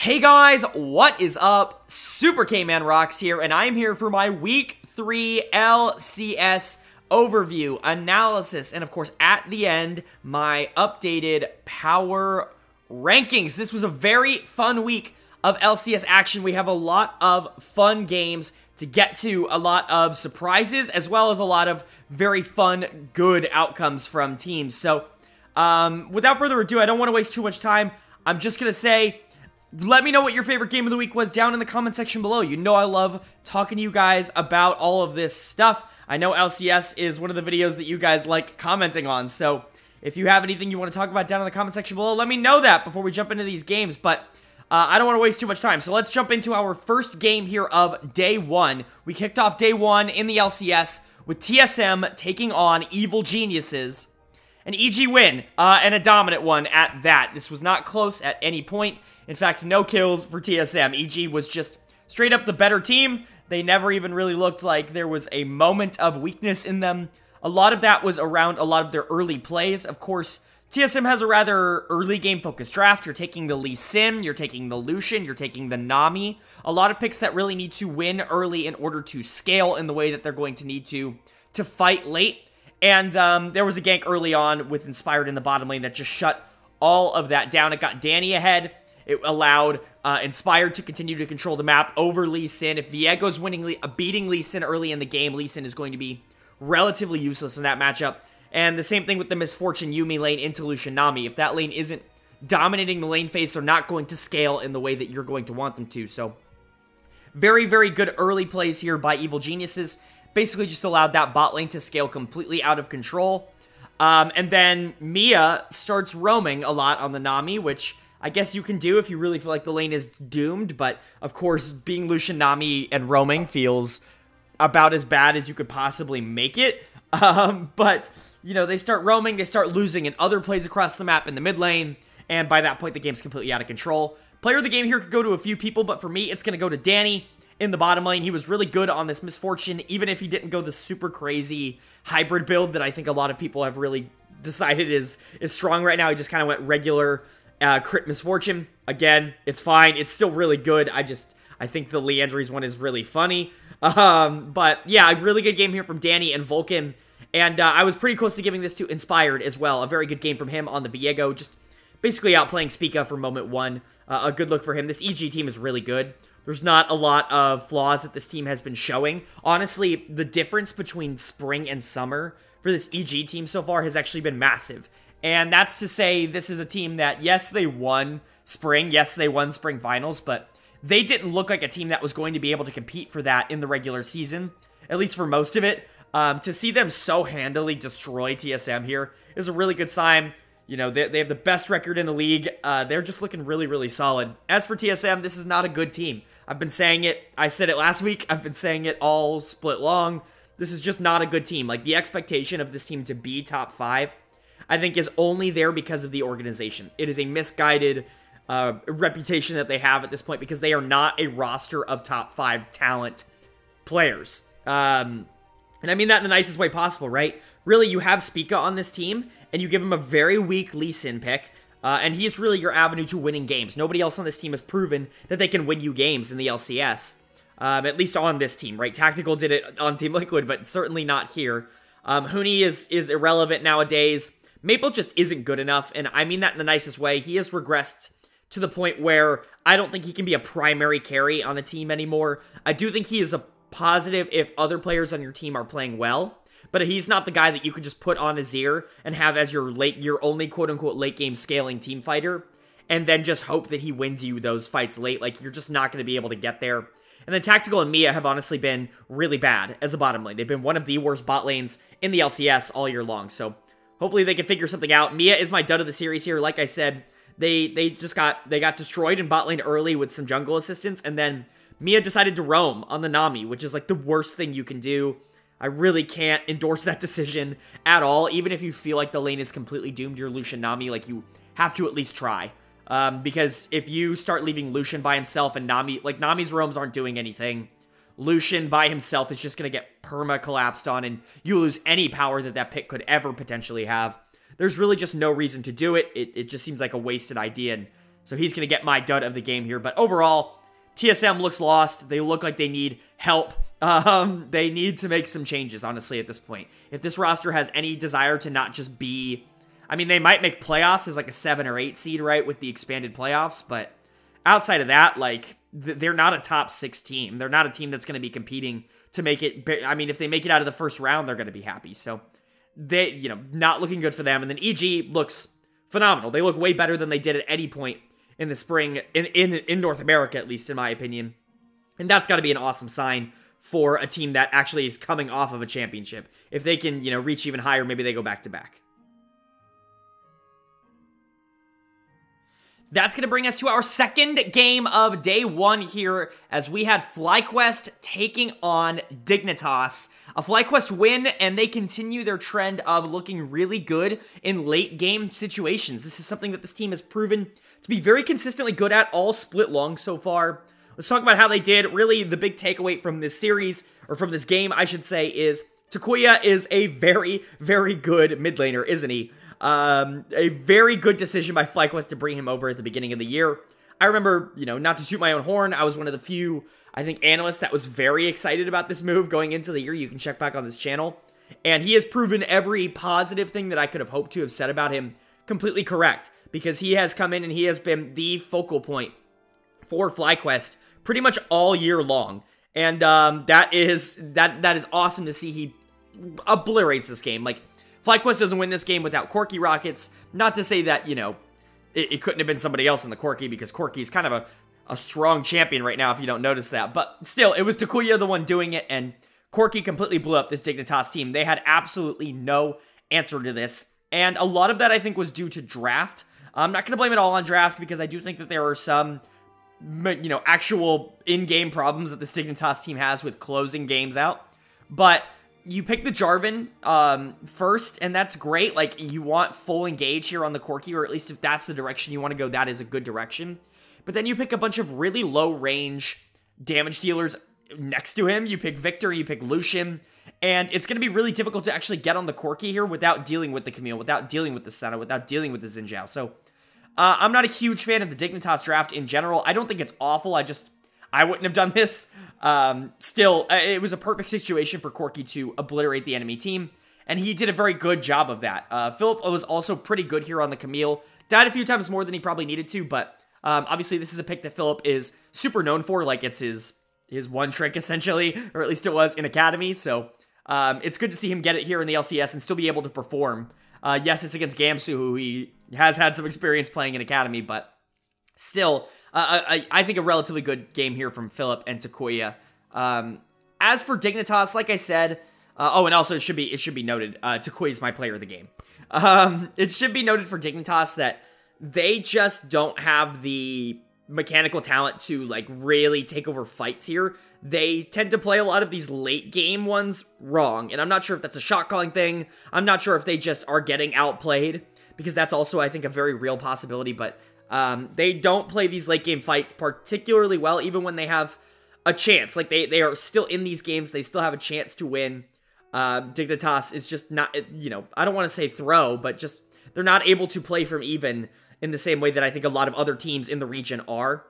Hey guys, what is up? SuperKmanrocks here, and I'm here for my Week 3 LCS overview, analysis, and of course, at the end, my updated power rankings. This was a very fun week of LCS action. We have a lot of fun games to get to, a lot of surprises, as well as a lot of very fun, good outcomes from teams. So, without further ado, I don't want to waste too much time. I'm just going to say, let me know what your favorite game of the week was down in the comment section below. You know I love talking to you guys about all of this stuff. I know LCS is one of the videos that you guys like commenting on, so if you have anything you want to talk about down in the comment section below, let me know that before we jump into these games, but I don't want to waste too much time, so let's jump into our first game here of Day 1. We kicked off Day 1 in the LCS with TSM taking on Evil Geniuses. An EG win, and a dominant one at that. This was not close at any point. In fact, no kills for TSM. EG was just straight up the better team. They never even really looked like there was a moment of weakness in them. A lot of that was around a lot of their early plays. Of course, TSM has a rather early game focused draft. You're taking the Lee Sin, you're taking the Lucian, you're taking the Nami. A lot of picks that really need to win early in order to scale in the way that they're going to need to fight late. And there was a gank early on with Inspired in the bottom lane that just shut all of that down. It got Danny ahead. It allowed Inspired to continue to control the map over Lee Sin. If Viego's beating Lee Sin early in the game, Lee Sin is going to be relatively useless in that matchup. And the same thing with the Misfortune Yuumi lane into Lucian Nami. If that lane isn't dominating the lane phase, they're not going to scale in the way that you're going to want them to. So, very, very good early plays here by Evil Geniuses. Basically just allowed that bot lane to scale completely out of control. And then Mia starts roaming a lot on the Nami, which I guess you can do if you really feel like the lane is doomed. But, of course, being Lucian Nami and roaming feels about as bad as you could possibly make it. But, you know, they start roaming, they start losing in other plays across the map in the mid lane. And by that point, the game's completely out of control. Player of the game here could go to a few people, but for me, it's going to go to Danny. In the bottom lane, he was really good on this Misfortune, even if he didn't go the super crazy hybrid build that I think a lot of people have really decided is strong right now. He just kind of went regular crit Misfortune. Again, it's fine. It's still really good. I think the Leandries one is really funny. But yeah, a really good game here from Danny and Vulcan. And I was pretty close to giving this to Inspired as well. A very good game from him on the Viego. Just basically outplaying Spica for moment one. A good look for him. This EG team is really good. There's not a lot of flaws that this team has been showing. Honestly, the difference between spring and summer for this EG team so far has actually been massive. And that's to say this is a team that, yes, they won spring. Yes, they won spring finals, but they didn't look like a team that was going to be able to compete for that in the regular season, at least for most of it. To see them so handily destroy TSM here is a really good sign. You know, they have the best record in the league. They're just looking really, really solid. As for TSM, this is not a good team. I've been saying it. I said it last week. I've been saying it all split long. This is just not a good team. Like, the expectation of this team to be top 5, I think, is only there because of the organization. It is a misguided reputation that they have at this point because they are not a roster of top 5 talent players. And I mean that in the nicest way possible, right? Really, you have Spica on this team, and you give him a very weak Lee Sin pick, and he is really your avenue to winning games. Nobody else on this team has proven that they can win you games in the LCS, at least on this team, right? Tactical did it on Team Liquid, but certainly not here. Huni is irrelevant nowadays. Maple just isn't good enough, and I mean that in the nicest way. He has regressed to the point where I don't think he can be a primary carry on a team anymore. I do think he is a positive if other players on your team are playing well, but he's not the guy that you can just put on Azir and have as your only quote-unquote late-game scaling team fighter, and then just hope that he wins you those fights late. Like, you're just not going to be able to get there. And then Tactical and Mia have honestly been really bad as a bottom lane. They've been one of the worst bot lanes in the LCS all year long, so hopefully they can figure something out. Mia is my dud of the series here. Like I said, they got destroyed in bot lane early with some jungle assistance, and then Mia decided to roam on the Nami, which is like the worst thing you can do. I really can't endorse that decision at all. Even if you feel like the lane is completely doomed, your Lucian Nami, like, you have to at least try. Because if you start leaving Lucian by himself and Nami, like, Nami's roams aren't doing anything. Lucian by himself is just going to get perma-collapsed on, and you lose any power that pick could ever potentially have. There's really just no reason to do it. It just seems like a wasted idea, and So he's going to get my dud of the game here. But overall, TSM looks lost. They look like they need help. They need to make some changes, honestly, at this point. If this roster has any desire to not just be... I mean, they might make playoffs as like a 7 or 8 seed, right, with the expanded playoffs, but outside of that, like, they're not a top 6 team. They're not a team that's going to be competing to make it... I mean, if they make it out of the first round, they're going to be happy. So, they, you know, not looking good for them. And then EG looks phenomenal. They look way better than they did at any point in the spring, in North America, at least, in my opinion. And that's got to be an awesome sign for a team that actually is coming off of a championship. If they can, you know, reach even higher, maybe they go back-to-back. That's going to bring us to our second game of day 1 here, as we had FlyQuest taking on Dignitas. A FlyQuest win, and they continue their trend of looking really good in late-game situations. This is something that this team has proven to be very consistently good at all split long so far. Let's talk about how they did. Really, the big takeaway from this series, or from this game, I should say, is Takuya is a very, very good mid laner, isn't he? A very good decision by FlyQuest to bring him over at the beginning of the year. I remember, you know, not to toot my own horn, I was one of the few, I think, analysts that was very excited about this move going into the year. You can check back on this channel. And he has proven every positive thing that I could have hoped to have said about him completely correct. Because he has come in and he has been the focal point for FlyQuest pretty much all year long. And that is awesome to see. He obliterates this game. Like, FlyQuest doesn't win this game without Corki Rockets. Not to say that, you know, it couldn't have been somebody else in the Corki, because Corki's kind of a strong champion right now if you don't notice that. But still, it was Takuya the one doing it, and Corki completely blew up this Dignitas team. They had absolutely no answer to this, and a lot of that, I think, was due to draft. I'm not going to blame it all on draft, because I do think that there are some, you know, actual in-game problems that this Dignitas team has with closing games out. But you pick the Jarvan first, and that's great. Like, you want full engage here on the Corki, or at least if that's the direction you want to go, that is a good direction. But then you pick a bunch of really low-range damage dealers next to him. You pick Victor, you pick Lucian, and it's going to be really difficult to actually get on the Corki here without dealing with the Camille, without dealing with the Senna, without dealing with the Xin Zhao. So, I'm not a huge fan of the Dignitas draft in general. I don't think it's awful. I wouldn't have done this. Still, it was a perfect situation for Corki to obliterate the enemy team, and he did a very good job of that. Philip was also pretty good here on the Camille. Died a few times more than he probably needed to, but obviously this is a pick that Philip is super known for. Like, it's his one trick, essentially, or at least it was in Academy, so it's good to see him get it here in the LCS and still be able to perform. Yes, it's against Gamsu, who he has had some experience playing in Academy, but still, I think a relatively good game here from Philip and Takuya. As for Dignitas, like I said, oh, and also it should be noted, Takuya is my player of the game. It should be noted for Dignitas that they just don't have the mechanical talent to, like, really take over fights here. They tend to play a lot of these late game ones wrong, and I'm not sure if that's a shot calling thing. I'm not sure if they just are getting outplayed, because that's also, I think, a very real possibility, but they don't play these late game fights particularly well, even when they have a chance. Like, they are still in these games, they still have a chance to win. Dignitas is just not, you know, I don't want to say throw, but just, they're not able to play from even in the same way that I think a lot of other teams in the region are.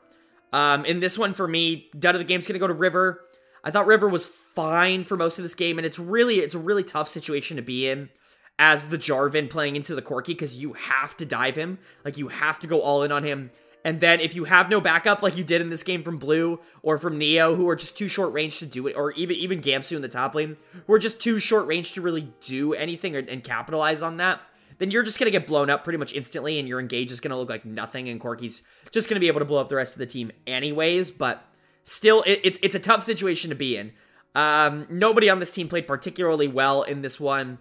In this one, for me, dud of the game's gonna go to River. I thought River was fine for most of this game, and it's a really tough situation to be in as the Jarvan playing into the Corki, because you have to dive him. Like, you have to go all in on him. And then if you have no backup like you did in this game from Blue or from Neo, who are just too short range to do it, or even Gamsu in the top lane, who are just too short range to really do anything and capitalize on that, then you're just going to get blown up pretty much instantly, and your engage is going to look like nothing, and Corki's just going to be able to blow up the rest of the team anyways. But still, it's a tough situation to be in. Nobody on this team played particularly well in this one.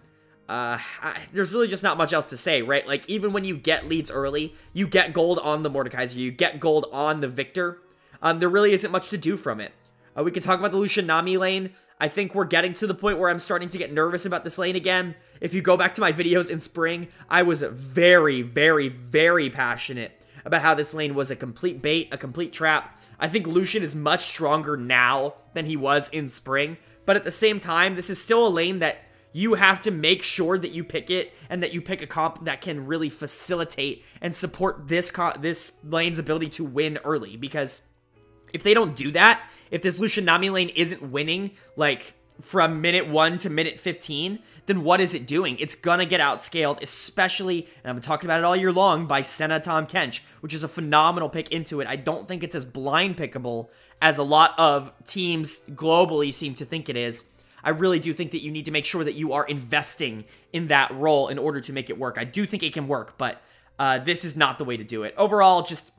There's really just not much else to say, right? Like, even when you get leads early, you get gold on the Mordekaiser, you get gold on the Victor, there really isn't much to do from it. We can talk about the Lucian Nami lane. I think we're getting to the point where I'm starting to get nervous about this lane again. If you go back to my videos in spring, I was very, very, very passionate about how this lane was a complete bait, a complete trap. I think Lucian is much stronger now than he was in spring, but at the same time, this is still a lane that You have to make sure that you pick it and that you pick a comp that can really facilitate and support this lane's ability to win early. Because if they don't do that, if this Lucian Nami lane isn't winning, like, from minute 1 to minute 15, then what is it doing? It's gonna get outscaled, especially, and I've been talking about it all year long, by Senna Tahm Kench, which is a phenomenal pick into it. I don't think it's as blind pickable as a lot of teams globally seem to think it is. I really do think that you need to make sure that you are investing in that role in order to make it work. I do think it can work, but this is not the way to do it. Overall, just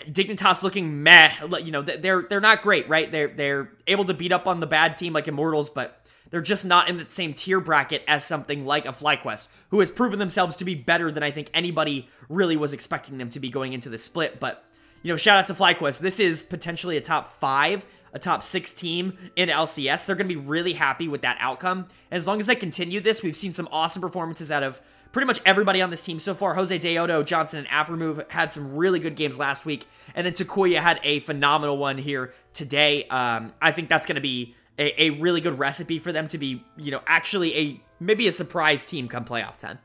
Dignitas looking meh. You know, they're not great, right? They're able to beat up on the bad team like Immortals, but they're just not in the same tier bracket as something like a FlyQuest, who has proven themselves to be better than I think anybody really was expecting them to be going into the split. But, you know, shout out to FlyQuest. This is potentially a top 5, a top 6 team in LCS. They're going to be really happy with that outcome. And as long as they continue this, we've seen some awesome performances out of pretty much everybody on this team so far. Jose Deodo, Johnson, and Afremove had some really good games last week. And then Takuya had a phenomenal one here today. I think that's going to be a really good recipe for them to be, you know, actually maybe a surprise team come playoff 10.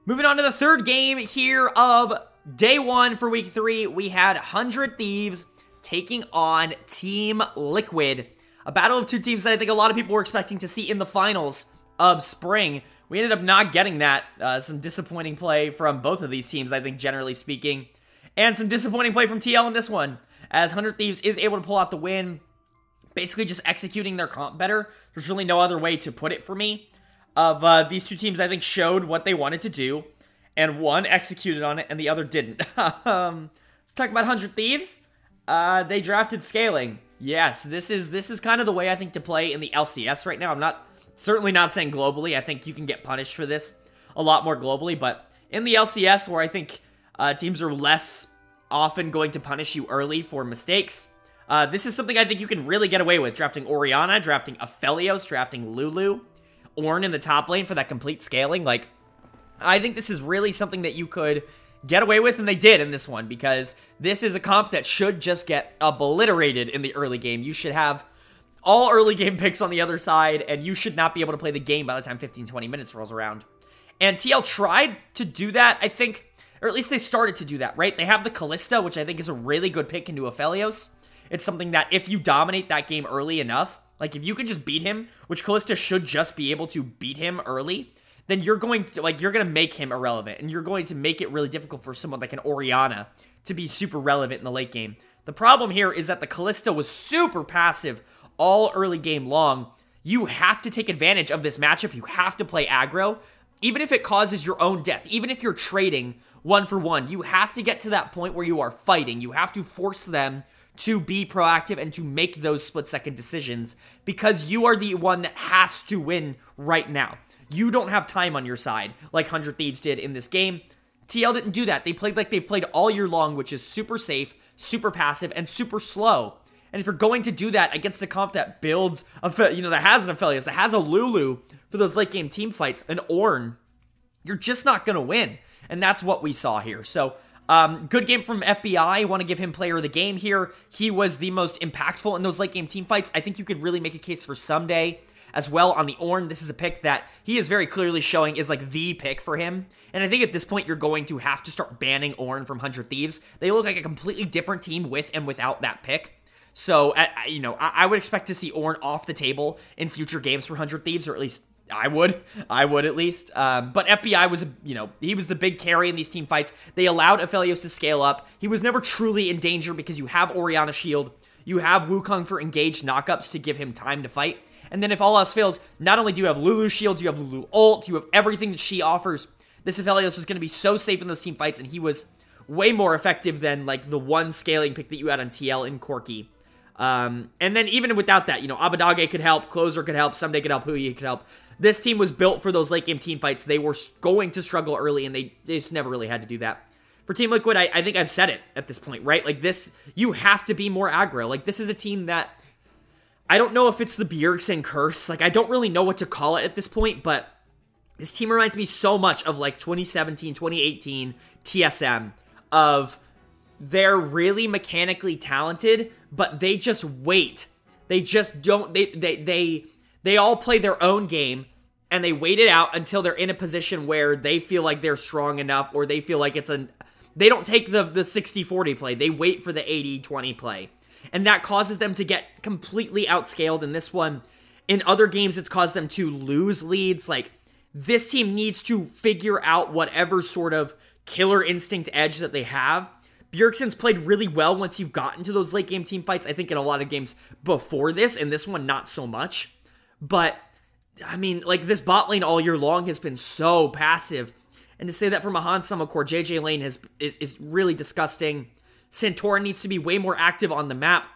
Moving on to the third game here of day 1 for week 3, we had 100 Thieves taking on Team Liquid. A battle of two teams that I think a lot of people were expecting to see in the finals of spring. We ended up not getting that. Some disappointing play from both of these teams, I think, generally speaking. And some disappointing play from TL in this one, as 100 Thieves is able to pull out the win. Basically just executing their comp better. There's really no other way to put it for me. These two teams, I think, showed what they wanted to do. And one executed on it, and the other didn't. Let's talk about 100 Thieves. They drafted scaling. Yes, this is kind of the way I think to play in the LCS right now. I'm certainly not saying globally. I think you can get punished for this a lot more globally, but in the LCS, where I think teams are less often going to punish you early for mistakes, this is something I think you can really get away with. Drafting Orianna, drafting Aphelios, drafting Lulu, Ornn in the top lane for that complete scaling. Like, I think this is really something that you could get away with, and they did in this one, because this is a comp that should just get obliterated in the early game. You should have all early game picks on the other side, and you should not be able to play the game by the time 15-20 minutes rolls around. And TL tried to do that, I think, or at least they started to do that, right? They have the Kalista, which I think is a really good pick into Aphelios. It's something that if you dominate that game early enough, like if you can just beat him, which Kalista should just be able to beat him early, then you're going to make him irrelevant, and you're going to make it really difficult for someone like an Orianna to be super relevant in the late game. The problem here is that the Kalista was super passive all early game long. You have to take advantage of this matchup. You have to play aggro, even if it causes your own death, even if you're trading 1-for-1. You have to get to that point where you are fighting. You have to force them to be proactive and to make those split-second decisions, because you are the one that has to win right now. You don't have time on your side like 100 Thieves did in this game. TL didn't do that. They played like they've played all year long, which is super safe, super passive, and super slow. And if you're going to do that against a comp that builds, that has an Aphelios, that has a Lulu for those late game team fights, an Ornn, you're just not going to win. And that's what we saw here. So, good game from FBI. I want to give him player of the game here. He was the most impactful in those late game team fights. I think you could really make a case for Someday as well on the Ornn. This is a pick that he is very clearly showing is like the pick for him. And I think at this point, you're going to have to start banning Ornn from 100 Thieves. They look like a completely different team with and without that pick. So, I would expect to see Ornn off the table in future games for 100 Thieves, or at least I would at least. But FBI was, he was the big carry in these team fights. They allowed Aphelios to scale up. He was never truly in danger because you have Orianna Shield. You have Wukong for engaged knockups to give him time to fight. And then if all else fails, not only do you have Lulu shields, you have Lulu ult, you have everything that she offers. This Aphelios was going to be so safe in those team fights, and he was way more effective than like the one scaling pick that you had on TL in Corki. And then even without that, Abadage could help, Closer could help, Someday could help, Huyi could help. This team was built for those late game team fights. They were going to struggle early, and they just never really had to do that. For Team Liquid, I think I've said it at this point, right? Like this, you have to be more aggro. Like this is a team that, I don't know if it's the Bjergsen curse. Like I don't really know what to call it at this point, but this team reminds me so much of like 2017, 2018 TSM, of they're really mechanically talented, but they just wait They just don't, they all play their own game, and they wait it out until they're in a position where they feel like they're strong enough, or they feel like they don't take the 60-40 play. They wait for the 80-20 play. And that causes them to get completely outscaled in this one. In other games, it's caused them to lose leads. Like, this team needs to figure out whatever sort of killer instinct edge that they have. Bjergsen's played really well once you've gotten to those late game team fights. I think in a lot of games before this, and this one not so much. But, I mean, like, this bot lane all year long has been so passive. And to say that from a Han Summer core, JJ lane is really disgusting. Santorin needs to be way more active on the map.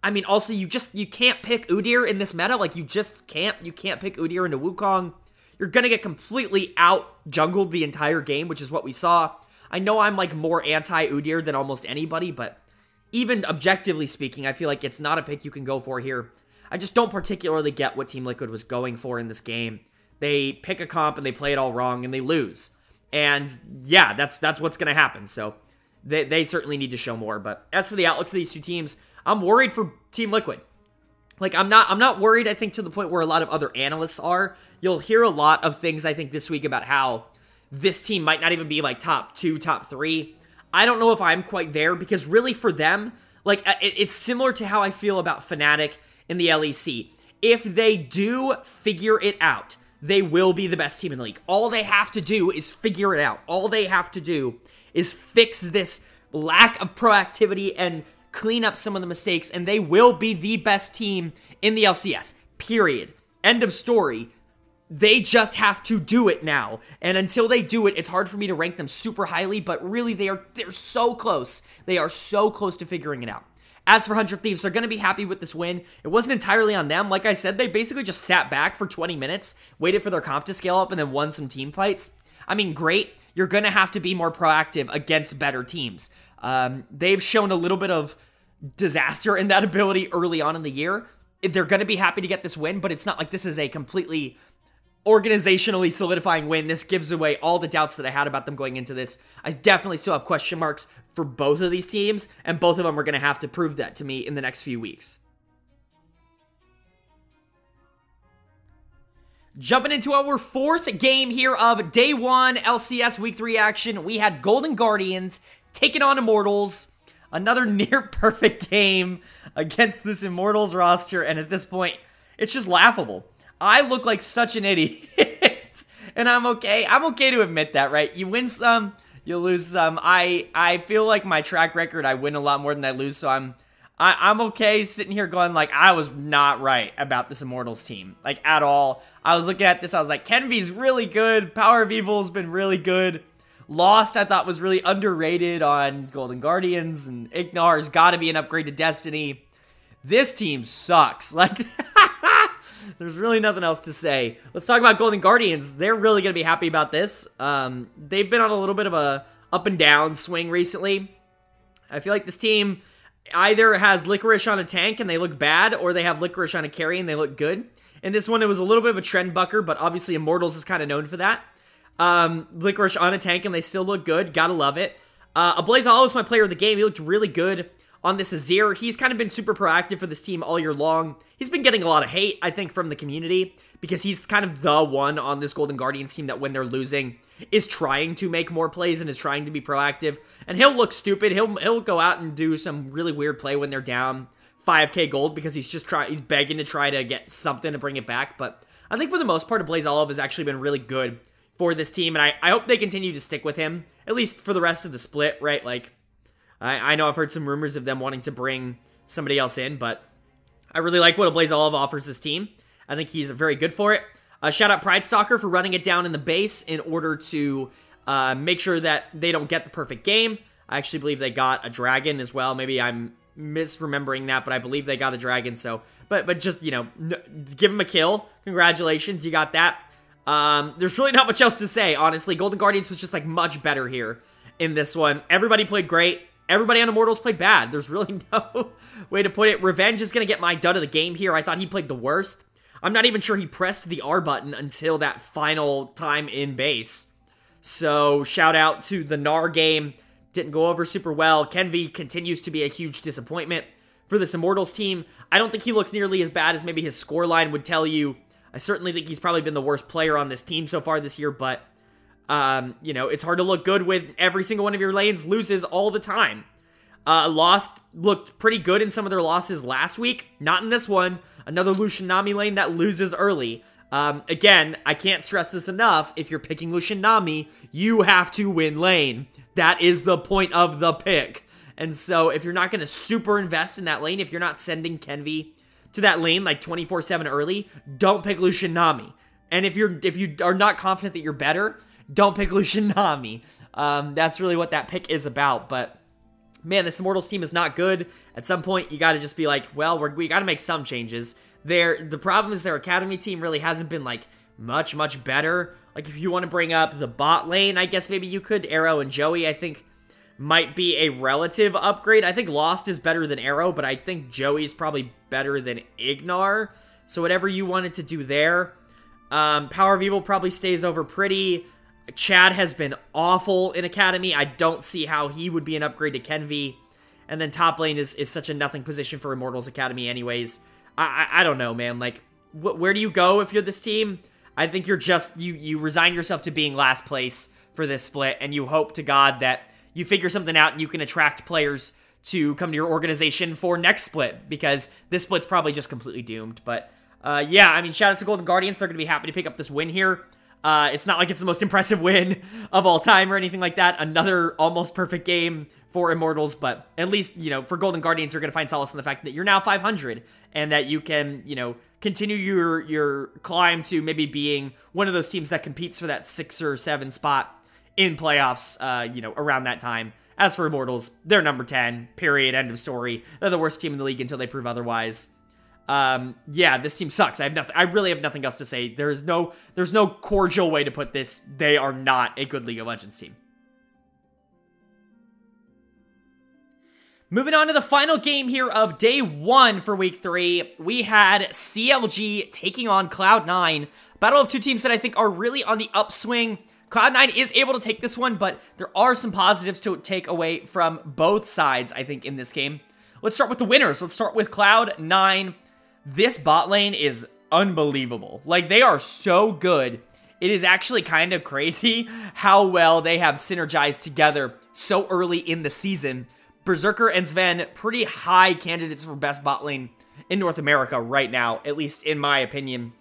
I mean, also, you can't pick Udyr in this meta. Like, you just can't. You can't pick Udyr into Wukong. You're gonna get completely out-jungled the entire game, which is what we saw. I know I'm, like, more anti-Udyr than almost anybody, but even objectively speaking, I feel like it's not a pick you can go for here. I just don't particularly get what Team Liquid was going for in this game. They pick a comp and they play it all wrong and they lose. And yeah, that's what's gonna happen. So they certainly need to show more. But as for the outlooks of these two teams, I'm worried for Team Liquid. Like, I'm not worried, I think, to the point where a lot of other analysts are. You'll hear a lot of things, I think, this week about how this team might not even be, like, top 2, top 3. I don't know if I'm quite there, because really for them, like, it's similar to how I feel about Fnatic in the LEC. If they do figure it out, they will be the best team in the league. All they have to do is figure it out. All they have to do is fix this lack of proactivity and clean up some of the mistakes, and they will be the best team in the LCS. Period. End of story. They just have to do it now. And until they do it, it's hard for me to rank them super highly, but really they're so close. They are so close to figuring it out. As for 100 Thieves, they're going to be happy with this win. It wasn't entirely on them. Like I said, they basically just sat back for 20 minutes, waited for their comp to scale up, and then won some team fights. I mean, great. You're going to have to be more proactive against better teams. They've shown a little bit of disaster in that ability early on in the year. They're going to be happy to get this win, but it's not like this is a completely organizationally solidifying win. This gives away all the doubts that I had about them going into this. I definitely still have question marks for both of these teams, and both of them are going to have to prove that to me in the next few weeks. Jumping into our fourth game here of Day 1 LCS Week 3 action, we had Golden Guardians taking on Immortals. Another near-perfect game against this Immortals roster, and at this point, it's just laughable. I look like such an idiot, and I'm okay. I'm okay to admit that, right? You win some, you lose some. I feel like my track record, I win a lot more than I lose, so I'm okay sitting here going like, I was not right about this Immortals team, like, at all. I was looking at this, I was like, Kenvy's really good, Power of Evil's been really good. Lost, I thought, was really underrated on Golden Guardians, and Ignar's got to be an upgrade to Destiny. This team sucks. Like, there's really nothing else to say. Let's talk about Golden Guardians. They're really going to be happy about this. They've been on a little bit of a up and down swing recently. I feel like this team either has Licorice on a tank and they look bad, or they have Licorice on a carry and they look good. In this one, it was a little bit of a trend bucker, but obviously Immortals is kind of known for that. Licorice on a tank and they still look good. Gotta love it. Ablazal was my player of the game. He looked really good on this Azir. He's kind of been super proactive for this team all year long. He's been getting a lot of hate, I think, from the community, because he's kind of the one on this Golden Guardians team that when they're losing is trying to make more plays and is trying to be proactive. And he'll look stupid. He'll go out and do some really weird play when they're down 5k gold because he's begging to try to get something to bring it back. But I think for the most part, Ablazal has actually been really good for this team, and I hope they continue to stick with him, at least for the rest of the split, right? Like, I know I've heard some rumors of them wanting to bring somebody else in, but I really like what Ablazal offers this team. I think he's very good for it. Shout out Pride Stalker for running it down in the base in order to make sure that they don't get the perfect game. I actually believe they got a dragon as well. Maybe I'm misremembering that, but I believe they got a dragon, so, but just, you know, give him a kill. Congratulations, you got that. There's really not much else to say, honestly. Golden Guardians was just, like, much better here in this one. Everybody played great. Everybody on Immortals played bad. There's really no way to put it. Revenge is going to get my dud of the game here. I thought he played the worst. I'm not even sure he pressed the R button until that final time in base. So, shout out to the Gnar game. Didn't go over super well. Kenvy continues to be a huge disappointment for this Immortals team. I don't think he looks nearly as bad as maybe his scoreline would tell you. I certainly think he's probably been the worst player on this team so far this year, but, you know, it's hard to look good with every single one of your lanes loses all the time. Lost looked pretty good in some of their losses last week. Not in this one. Another Lucian Nami lane that loses early. Again, I can't stress this enough. If you're picking Lucian Nami, you have to win lane. That is the point of the pick. And so if you're not going to super invest in that lane, if you're not sending Kenvi to that lane like 24/7 early, don't pick Lucian Nami. And if you are not confident that you're better, don't pick Lucian Nami. That's really what that pick is about. But man, this Immortals team is not good. At some point, you got to just be like, well, we got to make some changes. The problem is their academy team really hasn't been like much better. Like if you want to bring up the bot lane, I guess maybe you could. Arrow and Joey, I think, might be a relative upgrade. I think Lost is better than Arrow, but I think Joey's probably better than Ignar. So whatever you wanted to do there. Power of Evil probably stays over pretty. Chad has been awful in Academy. I don't see how he would be an upgrade to Kenvi. And then top lane is such a nothing position for Immortals Academy anyways. I don't know, man. Like, where do you go if you're this team? I think you're just, you resign yourself to being last place for this split, and you hope to God that you figure something out and you can attract players to come to your organization for next split, because this split's probably just completely doomed. But, yeah, I mean, shout out to Golden Guardians. They're going to be happy to pick up this win here. It's not like it's the most impressive win of all time or anything like that. Another almost perfect game for Immortals, but at least, you know, for Golden Guardians, you're going to find solace in the fact that you're now 500 and that you can, you know, continue your climb to maybe being one of those teams that competes for that 6 or 7 spot in playoffs, you know, around that time. As for Immortals, they're number 10, period, end of story. They're the worst team in the league until they prove otherwise. Yeah, this team sucks. I really have nothing else to say. There's no cordial way to put this. They are not a good League of Legends team. Moving on to the final game here of day 1 for week 3, we had CLG taking on Cloud9. Battle of two teams that I think are really on the upswing. Cloud9 is able to take this one, but there are some positives to take away from both sides, I think, in this game. Let's start with the winners. Let's start with Cloud9. This bot lane is unbelievable. Like, they are so good. It is actually kind of crazy how well they have synergized together so early in the season. Berserker and Sven, pretty high candidates for best bot lane in North America right now, at least in my opinion.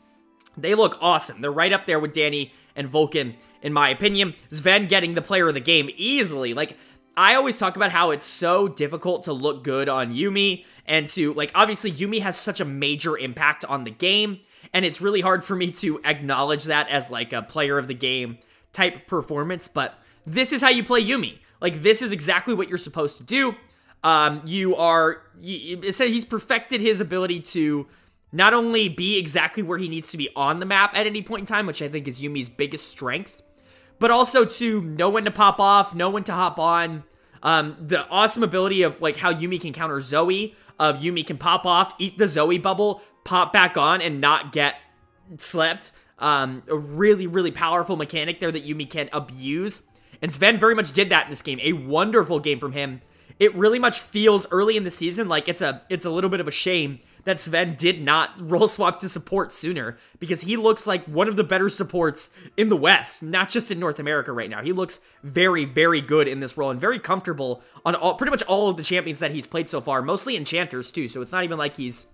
They look awesome. They're right up there with Danny and Vulcan, in my opinion. Sven getting the player of the game easily. Like, I always talk about how it's so difficult to look good on Yuumi, and to, like, obviously Yuumi has such a major impact on the game, and it's really hard for me to acknowledge that as, like, a player of the game type performance, but this is how you play Yuumi. Like, this is exactly what you're supposed to do. He's perfected his ability to not only be exactly where he needs to be on the map at any point in time, which I think is Yuumi's biggest strength, but also to know when to pop off, know when to hop on. The awesome ability of, like, how Yuumi can counter Zoe, of Yuumi can pop off, eat the Zoe bubble, pop back on, and not get slept. A really, really powerful mechanic there that Yuumi can abuse. And Sven very much did that in this game. A wonderful game from him. It really much feels early in the season like it's a little bit of a shame that Sven did not role swap to support sooner, because he looks like one of the better supports in the West, not just in North America right now. He looks very, very good in this role and very comfortable on pretty much all of the champions that he's played so far, mostly enchanters too, so it's not even like he's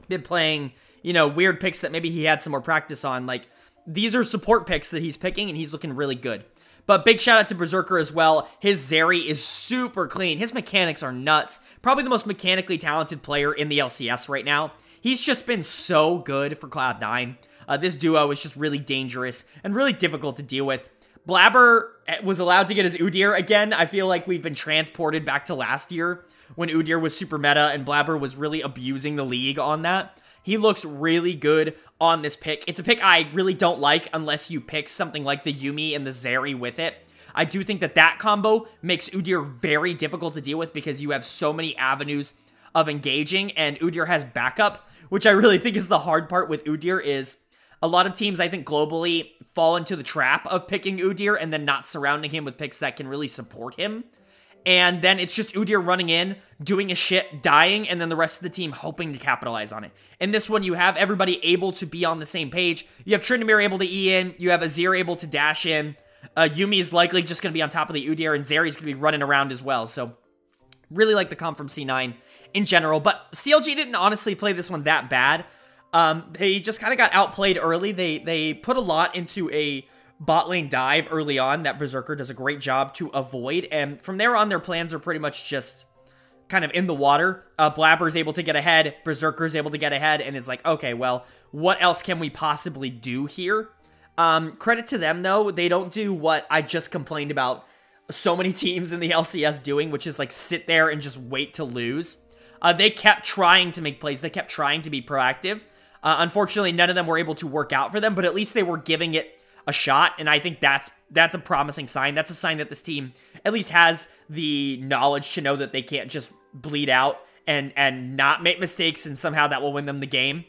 been playing, you know, weird picks that maybe he had some more practice on. Like, these are support picks that he's picking, and he's looking really good. But big shout out to Berserker as well. His Zeri is super clean. His mechanics are nuts. Probably the most mechanically talented player in the LCS right now. He's just been so good for Cloud9. This duo is just really dangerous and really difficult to deal with. Blabber was allowed to get his Udyr again. I feel like we've been transported back to last year when Udyr was super meta and Blabber was really abusing the league on that. He looks really good on this pick. It's a pick I really don't like unless you pick something like the Yuumi and the Zeri with it. I do think that combo makes Udyr very difficult to deal with because you have so many avenues of engaging, and Udyr has backup, which I really think is the hard part with Udyr. Is a lot of teams, I think, globally fall into the trap of picking Udyr and then not surrounding him with picks that can really support him. and then it's just Udyr running in, doing his shit, dying, and then the rest of the team hoping to capitalize on it. In this one, you have everybody able to be on the same page. You have Tryndamere able to E in, you have Azir able to dash in, Yuumi is likely just going to be on top of the Udyr, and Zeri's going to be running around as well, so really like the comp from C9 in general, but CLG didn't honestly play this one that bad. They just kind of got outplayed early. They put a lot into a bot lane dive early on that Berserker does a great job to avoid, and from there on, their plans are pretty much just kind of in the water. Blabber's able to get ahead, Berserker's able to get ahead, and it's like, okay, well, what else can we possibly do here? Credit to them, though, they don't do what I just complained about so many teams in the LCS doing, which is like sit there and just wait to lose. They kept trying to make plays, they kept trying to be proactive. Unfortunately, none of them were able to work out for them, but at least they were giving it a shot, and I think that's a promising sign. That's a sign that this team at least has the knowledge to know that they can't just bleed out and not make mistakes, and somehow that will win them the game,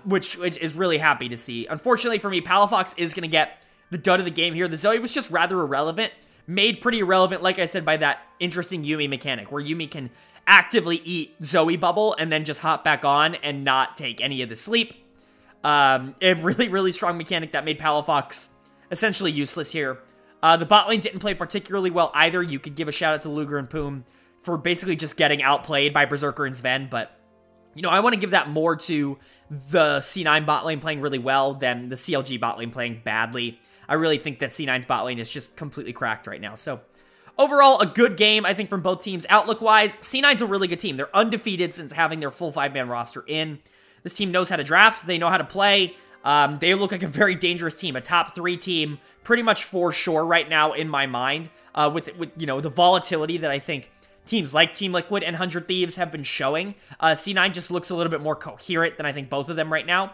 which is really happy to see. Unfortunately for me, Palafox is going to get the dud of the game here. The Zoe was just rather irrelevant, made pretty irrelevant, like I said, by that interesting Yuumi mechanic, where Yuumi can actively eat Zoe bubble and then just hop back on and not take any of the sleep. A really, really strong mechanic that made Palafox essentially useless here. The bot lane didn't play particularly well either. You could give a shout out to Luger and Poom for basically just getting outplayed by Berserker and Sven, but, you know, I want to give that more to the C9 bot lane playing really well than the CLG bot lane playing badly. I really think that C9's bot lane is just completely cracked right now, so overall, a good game, I think, from both teams. Outlook-wise, C9's a really good team. They're undefeated since having their full 5-man roster in. This team knows how to draft. They know how to play. They look like a very dangerous team, a top 3 team, pretty much for sure right now in my mind, with you know, the volatility that I think teams like Team Liquid and 100 Thieves have been showing. C9 just looks a little bit more coherent than I think both of them right now.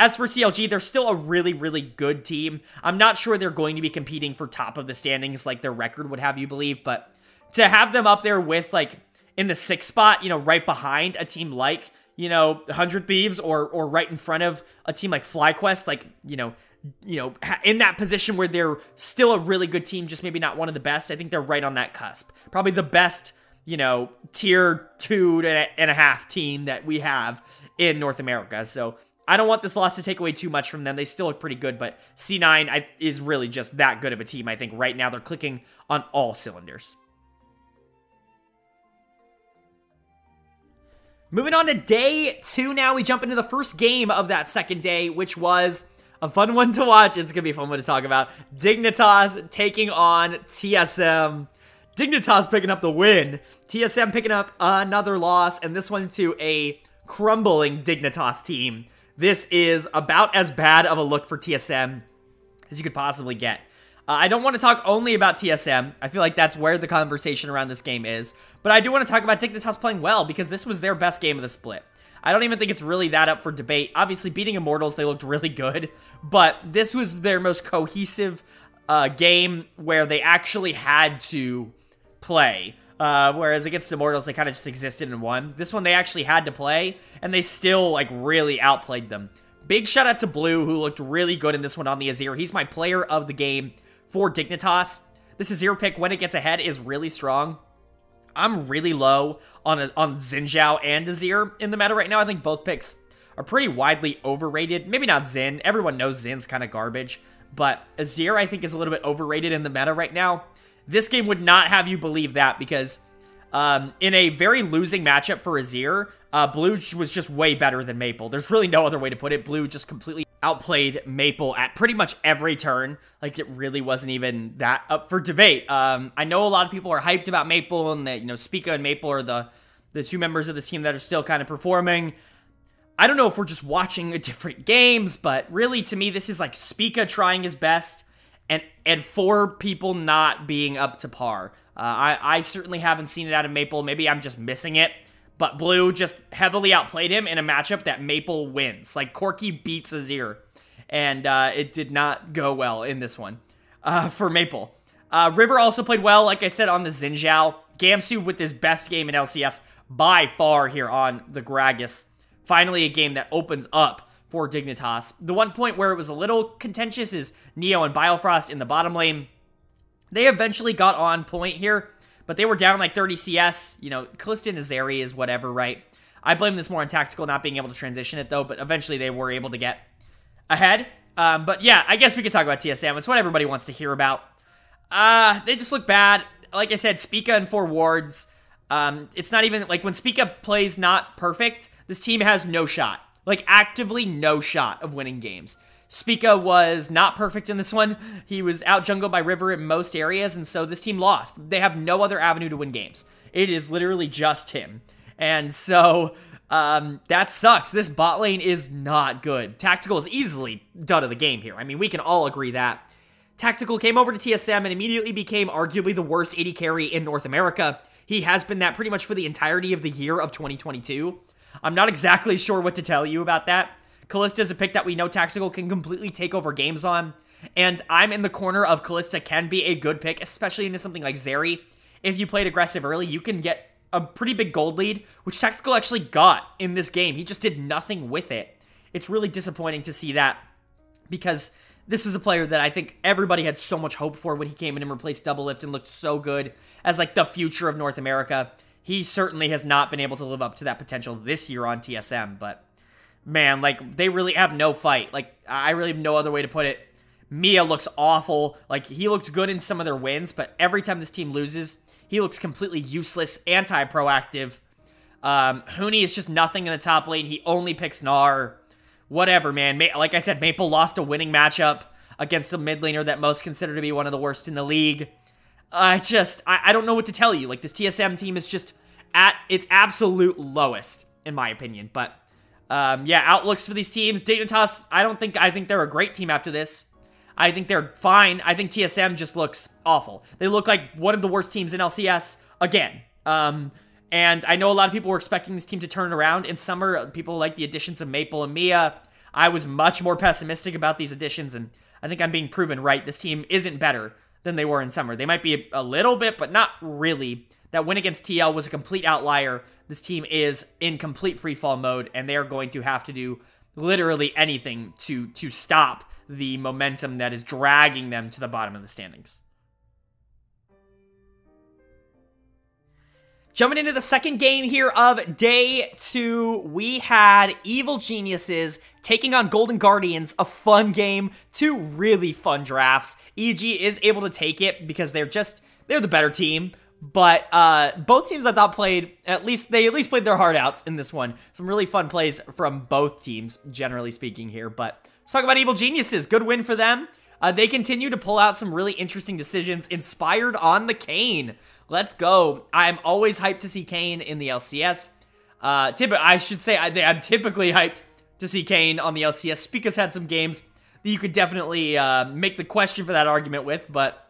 As for CLG, they're still a really, really good team. I'm not sure they're going to be competing for top of the standings like their record would have you believe, but to have them up there with, like, in the 6th spot, you know, right behind a team like, you know, 100 Thieves, or right in front of a team like FlyQuest, like, you know, in that position where they're still a really good team, just maybe not one of the best, I think they're right on that cusp. Probably the best, you know, tier 2.5 team that we have in North America, so I don't want this loss to take away too much from them. They still look pretty good, but C9 is really just that good of a team. I think right now they're clicking on all cylinders. Moving on to day 2 now, we jump into the first game of that second day, which was a fun one to watch. It's going to be a fun one to talk about. Dignitas taking on TSM. Dignitas picking up the win. TSM picking up another loss, and this one to a crumbling Dignitas team. This is about as bad of a look for TSM as you could possibly get. I don't want to talk only about TSM. I feel like that's where the conversation around this game is. But I do want to talk about Dignitas playing well, because this was their best game of the split. I don't even think it's really that up for debate. Obviously, beating Immortals, they looked really good. But this was their most cohesive game where they actually had to play. Whereas against Immortals, they kind of just existed and won. This one, they actually had to play, and they still, like, really outplayed them. Big shout out to Blue, who looked really good in this one on the Azir. He's my player of the game for Dignitas. This Azir pick, when it gets ahead, is really strong. I'm really low on Xin Zhao and Azir in the meta right now. I think both picks are pretty widely overrated. Maybe not Xin. Everyone knows Xin's kind of garbage. But Azir, I think, is a little bit overrated in the meta right now. This game would not have you believe that, because in a very losing matchup for Azir, Blue was just way better than Maple. There's really no other way to put it. Blue just completely outplayed Maple at pretty much every turn. Like, it really wasn't even that up for debate. I know a lot of people are hyped about Maple, and that, you know, Spica and Maple are the 2 members of this team that are still kind of performing. I don't know if we're just watching different games, but really, to me, this is like Spica trying his best, and 4 people not being up to par. I certainly haven't seen it out of Maple. Maybe I'm just missing it. But Blue just heavily outplayed him in a matchup that Maple wins. Like, Corki beats Azir. And it did not go well in this one for Maple. River also played well, like I said, on the Xin Zhao. Gamsu with his best game in LCS by far here on the Gragas. Finally, a game that opens up for Dignitas. The one point where it was a little contentious is Neo and Biofrost in the bottom lane. They eventually got on point here, but they were down like 30 CS. You know, Kalista and Azeri is whatever, right? I blame this more on Tactical not being able to transition it, though, but eventually they were able to get ahead. But yeah, I guess we could talk about TSM. It's what everybody wants to hear about. They just look bad. Like I said, Spica and 4 wards. It's not even, like, when Spica plays not perfect, this team has no shot. Like, actively no shot of winning games. Spica was not perfect in this one. He was out jungled by River in most areas, and so this team lost. They have no other avenue to win games. It is literally just him. And so, that sucks. This bot lane is not good. Tactical is easily done of the game here. I mean, we can all agree that. Tactical came over to TSM and immediately became arguably the worst AD carry in North America. He has been that pretty much for the entirety of the year of 2022. I'm not exactly sure what to tell you about that. Kalista is a pick that we know Tactical can completely take over games on, and I'm in the corner of Kalista can be a good pick, especially into something like Zeri. If you played aggressive early, you can get a pretty big gold lead, which Tactical actually got in this game. He just did nothing with it. It's really disappointing to see that, because this is a player that I think everybody had so much hope for when he came in and replaced Doublelift and looked so good as like the future of North America. He certainly has not been able to live up to that potential this year on TSM, but man, like, they really have no fight. Like, I really have no other way to put it. Mia looks awful. Like, he looked good in some of their wins, but every time this team loses, he looks completely useless, anti-proactive. Huni is just nothing in the top lane. He only picks Gnar. Whatever, man. Like I said, Maple lost a winning matchup against a mid laner that most consider to be one of the worst in the league. I don't know what to tell you. Like, this TSM team is just at its absolute lowest, in my opinion. But, yeah, outlooks for these teams. Dignitas, I think they're a great team after this. I think they're fine. I think TSM just looks awful. They look like one of the worst teams in LCS again. And I know a lot of people were expecting this team to turn it around. In summer, people like the additions of Maple and Mia. I was much more pessimistic about these additions, and I think I'm being proven right. This team isn't better than they were in summer. They might be a little bit, but not really. That win against TL was a complete outlier. This team is in complete freefall mode, and they are going to have to do literally anything to stop the momentum that is dragging them to the bottom of the standings. Jumping into the second game here of day 2, we had Evil Geniuses taking on Golden Guardians, a fun game, 2 really fun drafts. EG is able to take it because they're the better team, but both teams I thought played, at least played their heart outs in this one. Some really fun plays from both teams, generally speaking here, but let's talk about Evil Geniuses. Good win for them. They continue to pull out some really interesting decisions inspired on the Kayn. Let's go. I'm always hyped to see Kayn in the LCS. I should say I'm typically hyped to see Kayn on the LCS. Spica's had some games that you could definitely make the question for that argument with, but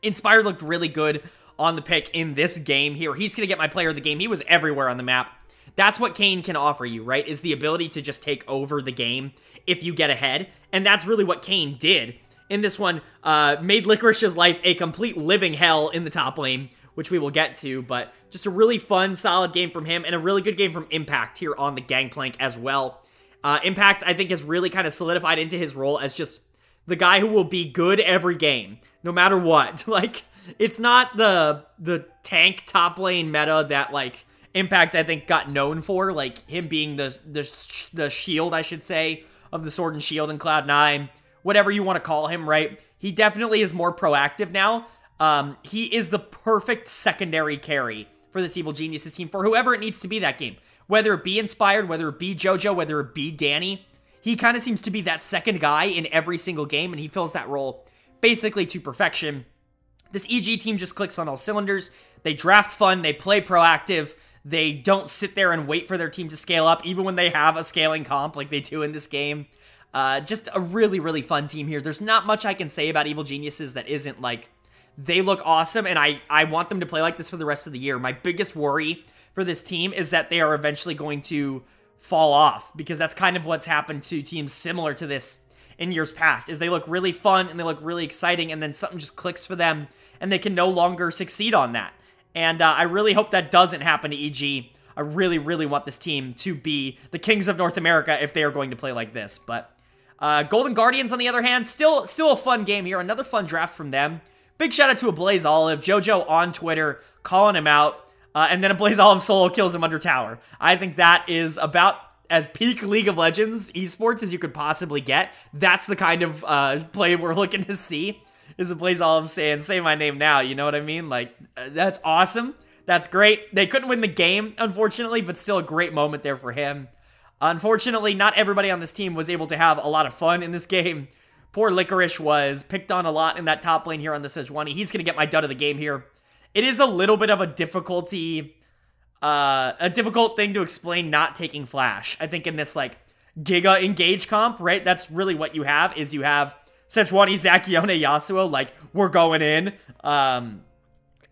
Inspired looked really good on the pick in this game here. He's going to get my player of the game. He was everywhere on the map. That's what Kayn can offer you, right? Is the ability to just take over the game if you get ahead, and that's really what Kayn did in this one. Made Licorice's life a complete living hell in the top lane, which we will get to, but just a really fun, solid game from him, and a really good game from Impact here on the Gangplank as well. Impact, I think, has really kind of solidified into his role as just the guy who will be good every game, no matter what. Like, it's not the tank top lane meta that, like, Impact, I think, got known for, like, him being the shield, I should say, of the Sword and Shield in Cloud9, whatever you want to call him, right? He definitely is more proactive now. He is the perfect secondary carry for this Evil Geniuses team, for whoever it needs to be that game. Whether it be Inspired, whether it be JoJo, whether it be Danny, he kind of seems to be that second guy in every single game, and he fills that role basically to perfection. This EG team just clicks on all cylinders. They draft fun, they play proactive, they don't sit there and wait for their team to scale up, even when they have a scaling comp like they do in this game. Just a really, really fun team here. There's not much I can say about Evil Geniuses that isn't like, they look awesome, and I want them to play like this for the rest of the year. My biggest worry for this team is that they are eventually going to fall off, because that's kind of what's happened to teams similar to this in years past, is they look really fun and they look really exciting, and then something just clicks for them, and they can no longer succeed on that. And I really hope that doesn't happen to EG. I really, really want this team to be the kings of North America if they are going to play like this. But Golden Guardians, on the other hand, still a fun game here. Another fun draft from them. big shout out to a Blaze Olive, JoJo on Twitter calling him out, and then a Blaze Olive solo kills him under tower. I think that is about as peak League of Legends esports as you could possibly get. That's the kind of play we're looking to see, is a Blaze Olive saying, say my name now, you know what I mean? Like, that's awesome. That's great. They couldn't win the game, unfortunately, but still a great moment there for him. Unfortunately, not everybody on this team was able to have a lot of fun in this game. Poor Licorice was picked on a lot in that top lane here on the Sejuani. He's going to get my dud of the game here. It is a little bit of a difficult thing to explain not taking Flash. I think in this, like, Giga Engage comp, right? That's really what you have, is you have Sejuani, Zacione, Yasuo, like, we're going in.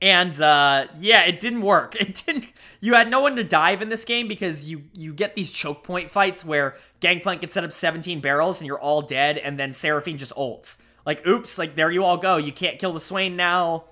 Yeah, it didn't work. It didn't. You had no one to dive in this game because you get these choke point fights where Gangplank can set up 17 barrels and you're all dead, and then Seraphine just ults. Like, oops, like, there you all go. You can't kill the Swain now.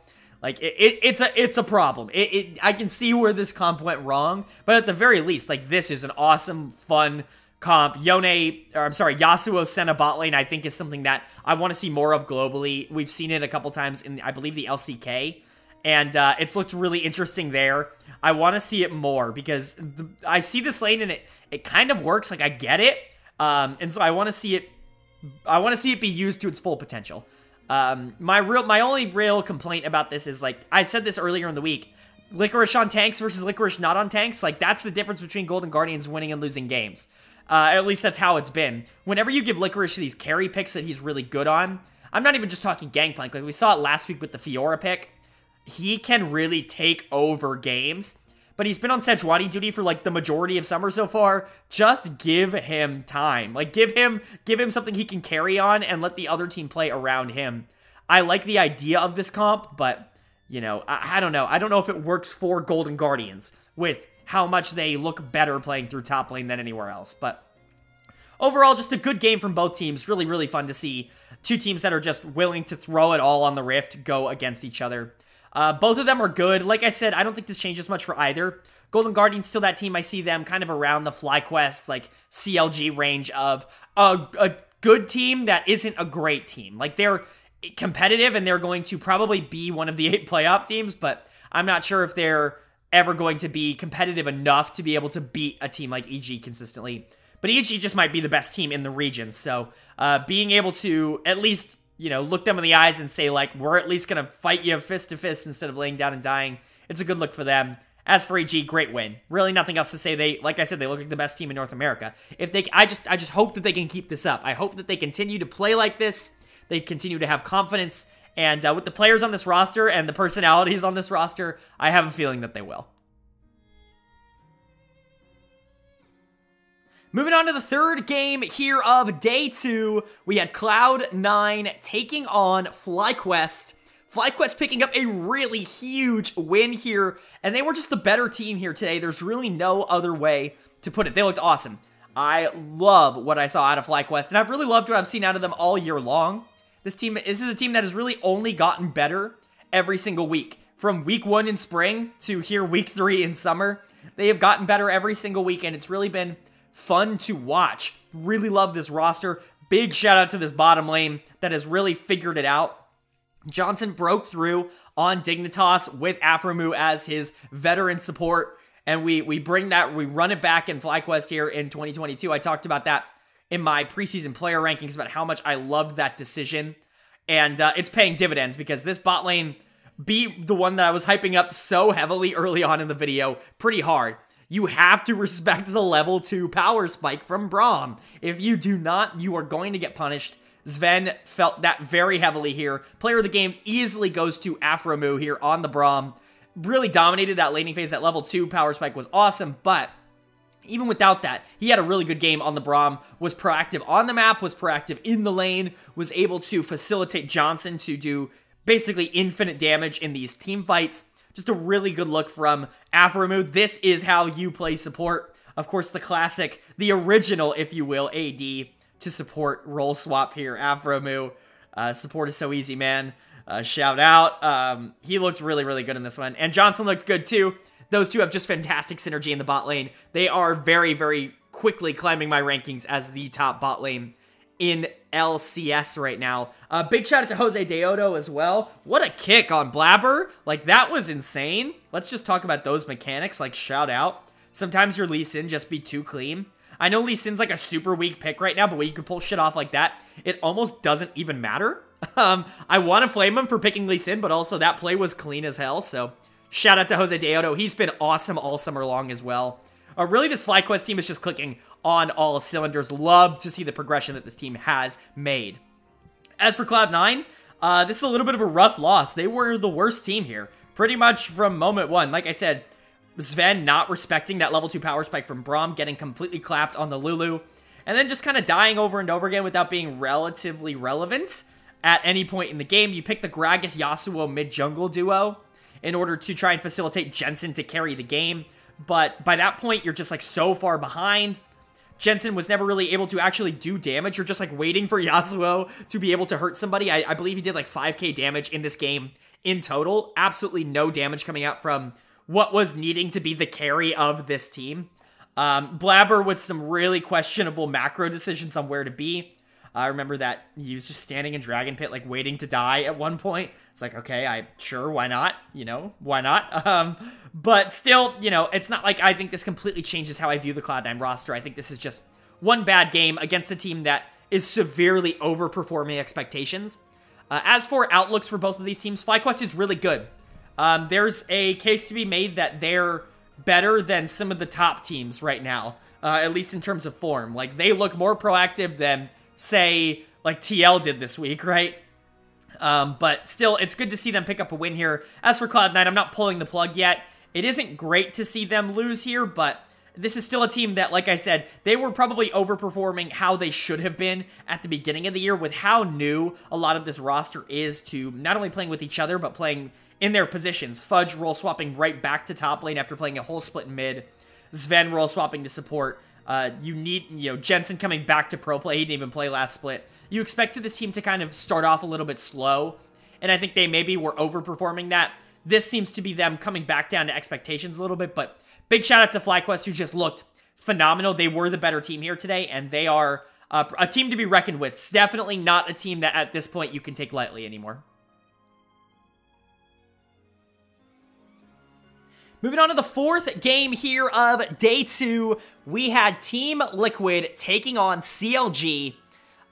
Like, it's a problem. I can see where this comp went wrong, but at the very least, like, this is an awesome, fun comp. Yasuo Senna bot lane, I think, is something that I want to see more of globally. We've seen it a couple times in, I believe, the LCK. And it's looked really interesting there. I want to see it more because I see this lane and it kind of works. Like, I get it, and so I want to see it. I want to see it be used to its full potential. My only real complaint about this is, like, I said this earlier in the week. Licorice on tanks versus Licorice not on tanks. Like, that's the difference between Golden Guardians winning and losing games. At least that's how it's been. Whenever you give Licorice these carry picks that he's really good on, I'm not even just talking Gangplank. Like, we saw it last week with the Fiora pick. He can really take over games, but he's been on Sejuani duty for, like, the majority of summer so far. Just give him time. Like, give him something he can carry on and let the other team play around him. I like the idea of this comp, but, you know, I don't know. I don't know if it works for Golden Guardians with how much they look better playing through top lane than anywhere else. But overall, just a good game from both teams. Really, really fun to see two teams that are just willing to throw it all on the Rift go against each other. Both of them are good. Like I said, I don't think this changes much for either. Golden Guardians still that team. I see them kind of around the FlyQuest, like, CLG range of a good team that isn't a great team. Like, they're competitive and they're going to probably be one of the 8 playoff teams, but I'm not sure if they're ever going to be competitive enough to be able to beat a team like EG consistently. But EG just might be the best team in the region, so being able to at least, you know, look them in the eyes and say, like, we're at least going to fight you fist to fist instead of laying down and dying. It's a good look for them. As for EG, great win. Really nothing else to say. Like I said, they look like the best team in North America. If they, I just hope that they can keep this up. I hope that they continue to play like this. They continue to have confidence. And with the players on this roster and the personalities on this roster, I have a feeling that they will. Moving on to the third game here of day 2, we had Cloud9 taking on FlyQuest. FlyQuest picking up a really huge win here, and they were just the better team here today. There's really no other way to put it. They looked awesome. I love what I saw out of FlyQuest, and I've really loved what I've seen out of them all year long. This is a team that has really only gotten better every single week. From week 1 in spring to here week 3 in summer, they have gotten better every single week, and it's really been fun to watch. Really love this roster. Big shout out to this bottom lane that has really figured it out. Johnson broke through on Dignitas with Afromu as his veteran support, and we run it back in FlyQuest here in 2022. I talked about that in my preseason player rankings about how much I loved that decision, and it's paying dividends because this bot lane beat the one that I was hyping up so heavily early on in the video pretty hard. You have to respect the level 2 power spike from Braum. If you do not, you are going to get punished. Sven felt that very heavily here. Player of the game easily goes to Afromu here on the Braum. Really dominated that laning phase. That level 2 power spike was awesome, but even without that, he had a really good game on the Braum, was proactive on the map, was proactive in the lane, was able to facilitate Johnson to do basically infinite damage in these team fights. Just a really good look from Afromu. This is how you play support. Of course, the classic, the original, if you will, AD to support role swap here. Afromu, support is so easy, man. Shout out. He looked really, really good in this one. And Johnson looked good too. Those two have just fantastic synergy in the bot lane. They are very, very quickly climbing my rankings as the top bot lane in LCS right now. Big shout out to Jose Deodo as well. What a kick on Blabber. Like, that was insane. Let's just talk about those mechanics. Like, shout out. Sometimes your Lee Sin just be too clean. I know Lee Sin's like a super weak pick right now, but when you can pull shit off like that, it almost doesn't even matter. I want to flame him for picking Lee Sin, but also that play was clean as hell, so shout out to Jose Deodo. He's been awesome all summer long as well. Really, this FlyQuest team is just clicking on all cylinders. Love to see the progression that this team has made. As for Cloud9, this is a little bit of a rough loss. They were the worst team here, pretty much from moment one. Like I said, Sven not respecting that level 2 power spike from Braum, getting completely clapped on the Lulu, and then just kind of dying over and over again without being relatively relevant at any point in the game. You pick the Gragas Yasuo mid-jungle duo in order to try and facilitate Jensen to carry the game, but by that point, you're just like so far behind. Jensen was never really able to actually do damage. You're just like waiting for Yasuo to be able to hurt somebody. I believe he did like 5k damage in this game in total. Absolutely no damage coming out from what was needing to be the carry of this team. Blabber with some really questionable macro decisions on where to be. I remember that he was just standing in Dragon Pit, like waiting to die at one point. It's like, okay, sure, why not? You know, why not? But still, you know, it's not like I think this completely changes how I view the Cloud9 roster. I think this is just one bad game against a team that is severely overperforming expectations. As for outlooks for both of these teams, FlyQuest is really good. There's a case to be made that they're better than some of the top teams right now, at least in terms of form. Like, they look more proactive than, say, like TL did this week, right? But still, it's good to see them pick up a win here. As for Cloud9, I'm not pulling the plug yet. It isn't great to see them lose here, but this is still a team that, like I said, they were probably overperforming how they should have been at the beginning of the year with how new a lot of this roster is to not only playing with each other, but playing in their positions. Fudge role swapping right back to top lane after playing a whole split in mid. Sven role swapping to support. Jensen coming back to pro play. He didn't even play last split. You expected this team to kind of start off a little bit slow, and I think they maybe were overperforming that. This seems to be them coming back down to expectations a little bit, but big shout out to FlyQuest, who just looked phenomenal. They were the better team here today, and they are a team to be reckoned with. It's definitely not a team that at this point you can take lightly anymore. Moving on to the fourth game here of day 2, we had Team Liquid taking on CLG.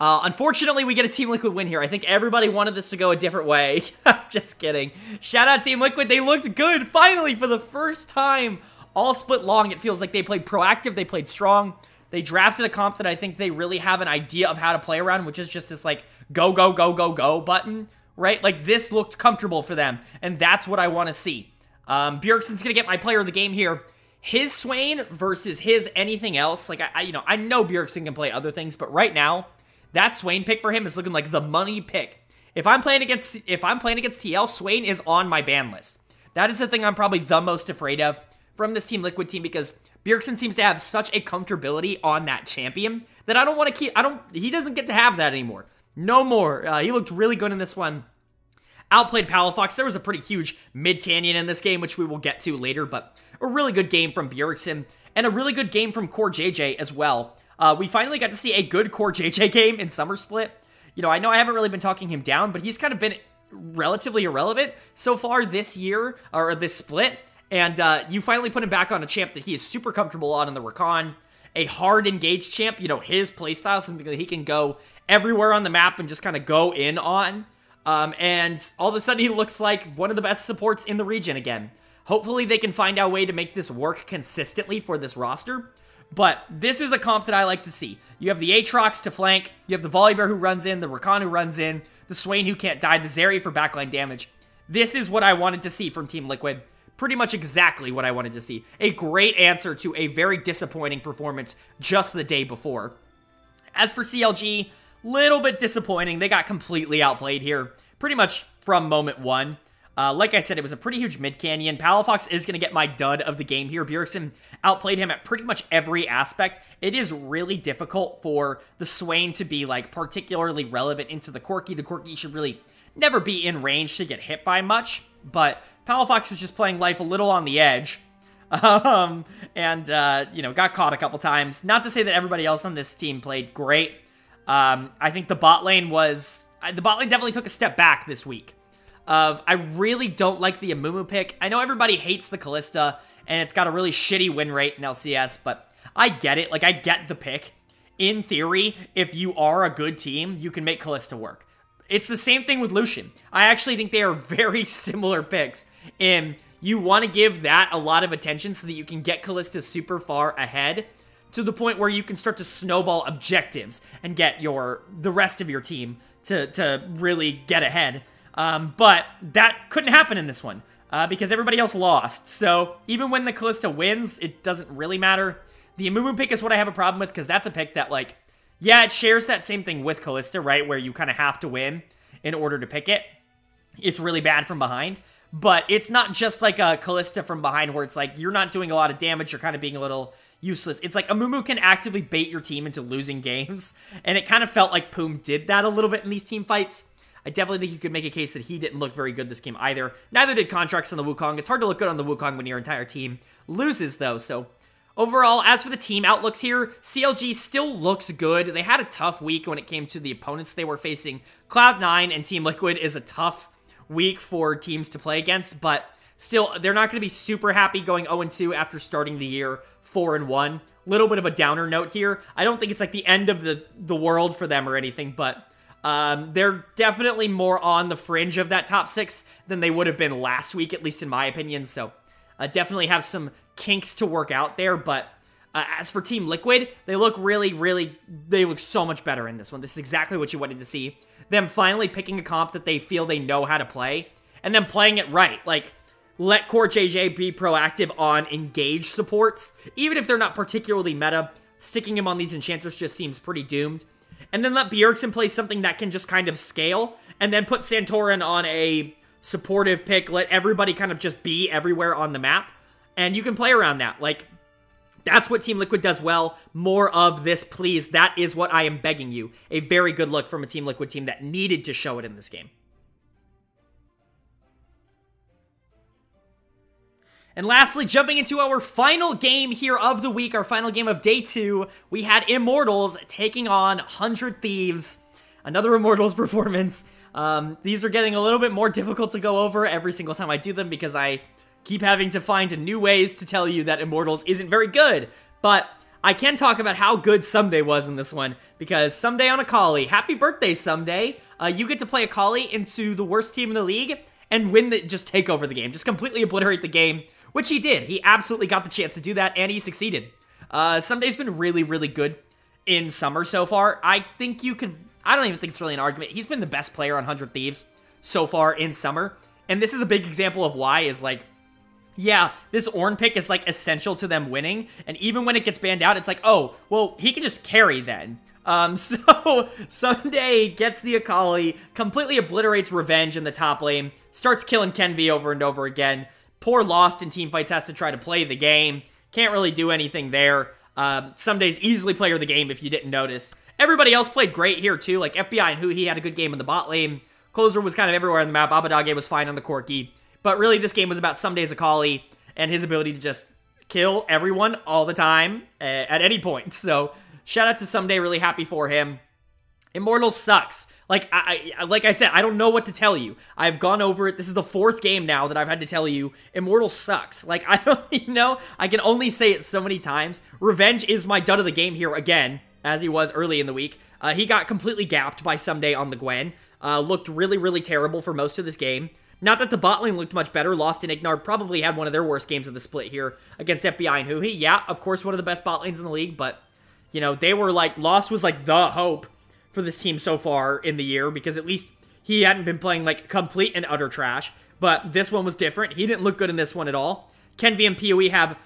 Unfortunately, we get a Team Liquid win here. I think everybody wanted this to go a different way. Just kidding. Shout out Team Liquid. They looked good, finally, for the first time. All split long, it feels like they played proactive, they played strong. They drafted a comp that I think they really have an idea of how to play around, which is just this, like, go, go, go, go, go button, right? Like, this looked comfortable for them, and that's what I want to see. Bjergsen's gonna get my player of the game here. His Swain versus his anything else. Like, I know Bjergsen can play other things, but right now, that Swain pick for him is looking like the money pick. If I'm playing against TL, Swain is on my ban list. That is the thing I'm probably the most afraid of from this Team Liquid team, because Bjergsen seems to have such a comfortability on that champion that I don't want to keep. He doesn't get to have that anymore. No more. He looked really good in this one. Outplayed Palafox. There was a pretty huge mid-canyon in this game, which we will get to later, but a really good game from Bjergsen, and a really good game from Core JJ as well. We finally got to see a good Core JJ game in Summer Split. You know I haven't really been talking him down, but he's kind of been relatively irrelevant so far this year, or this split, and you finally put him back on a champ that he is super comfortable on in the Rakan. A hard engaged champ, you know, his playstyle, something that he can go everywhere on the map and just kind of go in on. And all of a sudden he looks like one of the best supports in the region again. Hopefully they can find out a way to make this work consistently for this roster. But this is a comp that I like to see. You have the Aatrox to flank, you have the Volibear who runs in, the Rakan who runs in, the Swain who can't die, the Zeri for backline damage. This is what I wanted to see from Team Liquid. Pretty much exactly what I wanted to see. A great answer to a very disappointing performance just the day before. As for CLG, little bit disappointing. They got completely outplayed here, pretty much from moment one. Like I said, it was a pretty huge mid-canyon. Palafox is going to get my dud of the game here. Bjergsen outplayed him at pretty much every aspect. It is really difficult for the Swain to be, like, particularly relevant into the Corki. The Corki should really never be in range to get hit by much, but Palafox was just playing life a little on the edge. Got caught a couple times. Not to say that everybody else on this team played great. I think the bot lane definitely took a step back this week. I really don't like the Amumu pick. I know everybody hates the Kalista, and it's got a really shitty win rate in LCS, but I get it. Like, I get the pick. In theory, if you are a good team, you can make Kalista work. It's the same thing with Lucian. I actually think they are very similar picks, and you want to give that a lot of attention so that you can get Kalista super far ahead to the point where you can start to snowball objectives and get the rest of your team to really get ahead. But that couldn't happen in this one because everybody else lost. So even when the Kalista wins, it doesn't really matter. The Amumu pick is what I have a problem with because that's a pick that, like, yeah, it shares that same thing with Kalista, right? Where you kind of have to win in order to pick it. It's really bad from behind. But it's not just like a Kalista from behind where it's like you're not doing a lot of damage, you're kind of being a little useless. It's like Amumu can actively bait your team into losing games. And it kind of felt like Poom did that a little bit in these team fights. I definitely think you could make a case that he didn't look very good this game either. Neither did Contracts on the Wukong. It's hard to look good on the Wukong when your entire team loses, though. So overall, as for the team outlooks here, CLG still looks good. They had a tough week when it came to the opponents they were facing. Cloud9 and Team Liquid is a tough week for teams to play against, but still, they're not going to be super happy going 0-2 after starting the year 4-1. Little bit of a downer note here. I don't think it's like the end of the world for them or anything, but they're definitely more on the fringe of that top 6 than they would have been last week, at least in my opinion, so definitely have some kinks to work out there, but as for Team Liquid, they look they look so much better in this one. This is exactly what you wanted to see. Them finally picking a comp that they feel they know how to play, and then playing it right. Like, let Core JJ be proactive on engage supports, even if they're not particularly meta. Sticking him on these enchanters just seems pretty doomed. And then let Bjergsen play something that can just kind of scale, and then put Santorin on a supportive pick. Let everybody kind of just be everywhere on the map, and you can play around that. Like, that's what Team Liquid does well. More of this, please. That is what I am begging you. A very good look from a Team Liquid team that needed to show it in this game. And lastly, jumping into our final game here of the week, our final game of day 2, we had Immortals taking on 100 Thieves. Another Immortals performance. These are getting a little bit more difficult to go over every single time I do them because I keep having to find new ways to tell you that Immortals isn't very good. But I can talk about how good Someday was in this one, because Someday on Akali, happy birthday Someday. You get to play Akali into the worst team in the league and just take over the game, just completely obliterate the game, which he did. He absolutely got the chance to do that, and he succeeded. Someday's been really good in Summer so far. I don't even think it's really an argument. He's been the best player on 100 Thieves so far in Summer, and this is a big example of why, is like, yeah, this Ornn pick is, like, essential to them winning, and even when it gets banned out, it's like, oh, well, he can just carry then. So, Someday gets the Akali, completely obliterates Revenge in the top lane, starts killing Kenvi over and over again. Poor Lost in teamfights has to try to play the game, can't really do anything there. Someday's easily player of the game if you didn't notice. Everybody else played great here, too, like FBI and Huhi had a good game in the bot lane. Closer was kind of everywhere on the map, Abadage was fine on the Corki. But really, this game was about Someday's Akali and his ability to just kill everyone all the time at any point. So, shout out to Someday, really happy for him. Immortals sucks. Like I said, I don't know what to tell you. I've gone over it. This is the 4th game now that I've had to tell you, Immortals sucks. Like, I don't know. I can only say it so many times. Revenge is my dud of the game here again, as he was early in the week. He got completely gapped by Someday on the Gwen. Looked really terrible for most of this game. Not that the bot lane looked much better. Lost and Ignar probably had one of their worst games of the split here against FBI and Huhi. Yeah, of course, one of the best bot lanes in the league, but, you know, they were like, Lost was like the hope for this team so far in the year, because at least he hadn't been playing like complete and utter trash, but this one was different. He didn't look good in this one at all. Kenvi and PoE have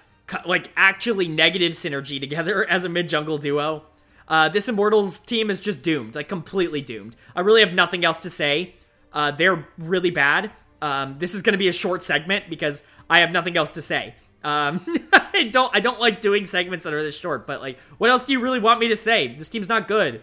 like actually negative synergy together as a mid-jungle duo. This Immortals team is just doomed, like completely doomed. I really have nothing else to say. They're really bad. This is going to be a short segment because I have nothing else to say. I don't like doing segments that are this short, but like, what else do you really want me to say? This team's not good.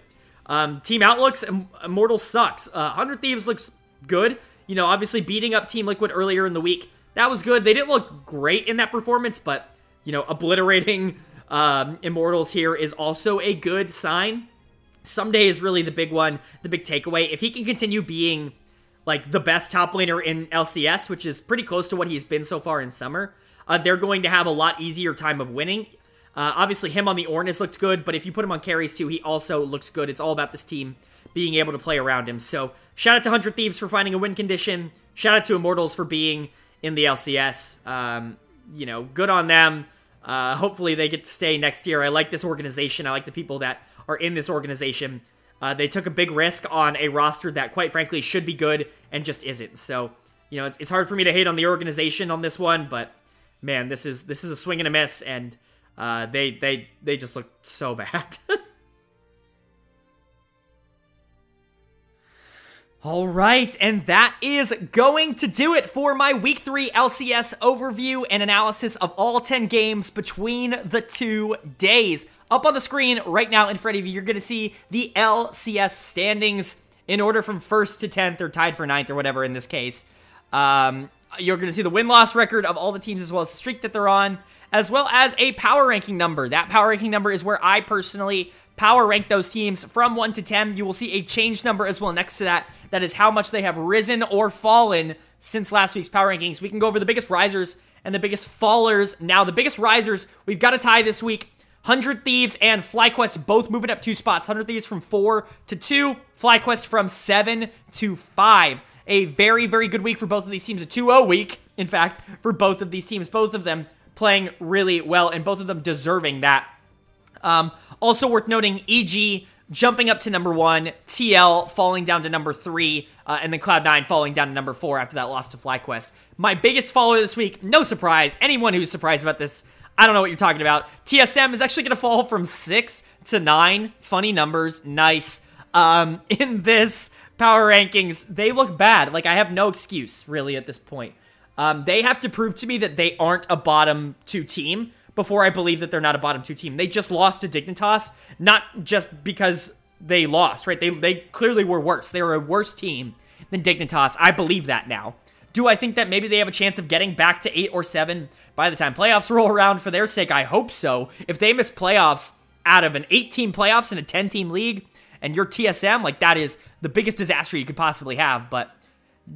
Team outlooks, Immortals sucks. 100 Thieves looks good. You know, obviously beating up Team Liquid earlier in the week, that was good. They didn't look great in that performance, but, you know, obliterating Immortals here is also a good sign. Someday is really the big one, the big takeaway. If he can continue being, like, the best top laner in LCS, which is pretty close to what he's been so far in summer, they're going to have a lot easier time of winning. Obviously, him on the Ornn has looked good, but if you put him on carries too, he also looks good. It's all about this team being able to play around him. So, shout out to 100 Thieves for finding a win condition. Shout out to Immortals for being in the LCS. You know, good on them. Hopefully they get to stay next year. I like this organization. I like the people that are in this organization. They took a big risk on a roster that, quite frankly, should be good and just isn't. So, you know, it's hard for me to hate on the organization on this one, but man, this is a swing and a miss, and they just look so bad. All right, and that is going to do it for my Week 3 LCS overview and analysis of all 10 games between the 2 days. Up on the screen right now in front of you, you're going to see the LCS standings in order from 1st to 10th, or tied for 9th, or whatever in this case. You're going to see the win-loss record of all the teams, as well as the streak that they're on, as well as a power ranking number. That power ranking number is where I personally power rank those teams from 1 to 10. You will see a change number as well next to that. That is how much they have risen or fallen since last week's power rankings. We can go over the biggest risers and the biggest fallers. Now, the biggest risers, we've got a tie this week. 100 Thieves and FlyQuest both moving up 2 spots. 100 Thieves from 4 to 2. FlyQuest from 7 to 5. A very, very good week for both of these teams. A 2-0 week, in fact, for both of these teams. Both of them playing really well, and both of them deserving that. Also worth noting, EG jumping up to number 1, TL falling down to number 3, and then Cloud9 falling down to number 4 after that loss to FlyQuest. My biggest follower this week, no surprise. Anyone who's surprised about this, I don't know what you're talking about. TSM is actually going to fall from 6 to 9. Funny numbers. Nice. In this power rankings, they look bad. Like, I have no excuse, really, at this point. They have to prove to me that they aren't a bottom 2 team before I believe that they're not a bottom 2 team. They just lost to Dignitas, not just because they lost, right? They clearly were worse. They were a worse team than Dignitas. I believe that now. Do I think that maybe they have a chance of getting back to 8 or 7 by the time playoffs roll around? For their sake, I hope so. If they miss playoffs out of an 8-team playoffs in a 10-team league, and you're TSM, like, that is the biggest disaster you could possibly have, but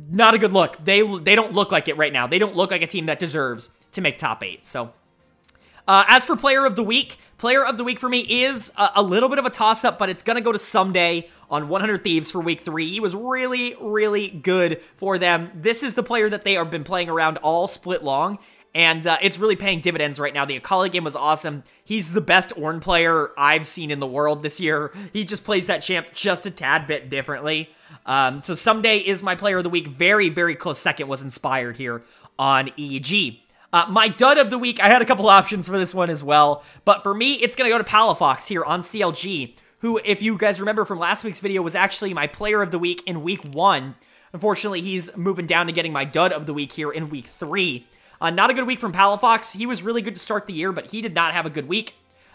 not a good look. They don't look like it right now. They don't look like a team that deserves to make top 8, so... as for Player of the Week for me is a little bit of a toss-up, but it's going to go to Someday on 100 Thieves for Week 3. He was really, really good for them. This is the player that they have been playing around all split long, and it's really paying dividends right now. The Akali game was awesome. He's the best Ornn player I've seen in the world this year. He just plays that champ just a tad bit differently. So Someday is my Player of the Week. Very, very close second was Inspired here on EG. My dud of the week, I had a couple options for this one as well, but for me, it's going to go to Palafox here on CLG, who, if you guys remember from last week's video, was actually my Player of the Week in Week 1. Unfortunately, he's moving down to getting my dud of the week here in Week 3. Not a good week from Palafox. He was really good to start the year, but he did not have a good week.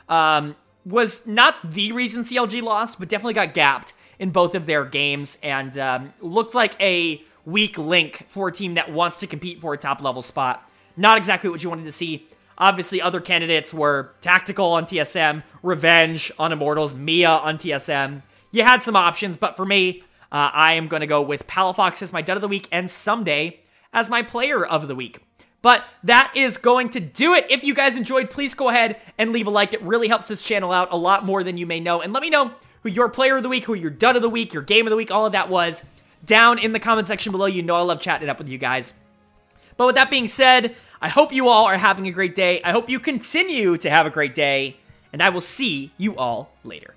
Was not the reason CLG lost, but definitely got gapped in both of their games, and looked like a weak link for a team that wants to compete for a top-level spot. Not exactly what you wanted to see. Obviously, other candidates were Tactical on TSM, Revenge on Immortals, Mia on TSM. You had some options, but for me, I am going to go with Palafox as my dud of the week and Someday as my Player of the Week. But that is going to do it. If you guys enjoyed, please go ahead and leave a like. It really helps this channel out a lot more than you may know. And let me know who your Player of the Week, who your dud of the week, your game of the week, all of that was down in the comment section below. You know I love chatting it up with you guys. But with that being said, I hope you all are having a great day. I hope you continue to have a great day, and I will see you all later.